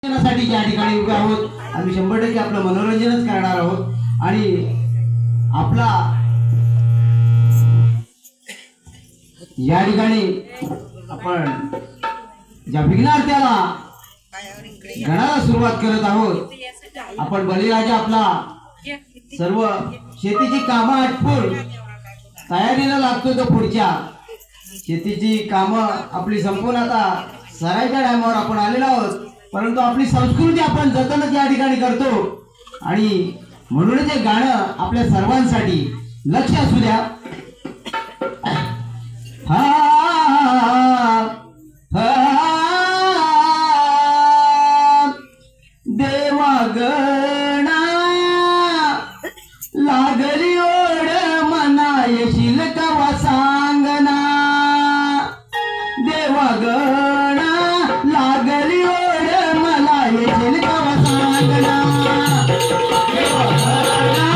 साठी या ठिकाणी उभे आहोत। आम्ही 100% आपलं मनोरंजनच करणार आहोत आणि आपला या ठिकाणी आपण ज्या विघ्नार्थ्याला गणाला सुरुवात करत आहोत। आपण बळीराजा आपला सर्व शेतीची कामं आटपून तयारीला लागतो। तो पुढच्या शेतीची कामं आपली संपूर्ण आता सरायच्या टायमावर आपण आलेलो आहोत, परंतु आपली संस्कृती आपण जतनच या ठिकाणी करतो आणि म्हणूनच हे गाणं आपल्या सर्वांसाठी लक्ष असू द्या। देवागणा लागली ओढ मना येशील कवा सांगना। देवागणा लागली ओढ मला येशील कवा सांगना। देवागणा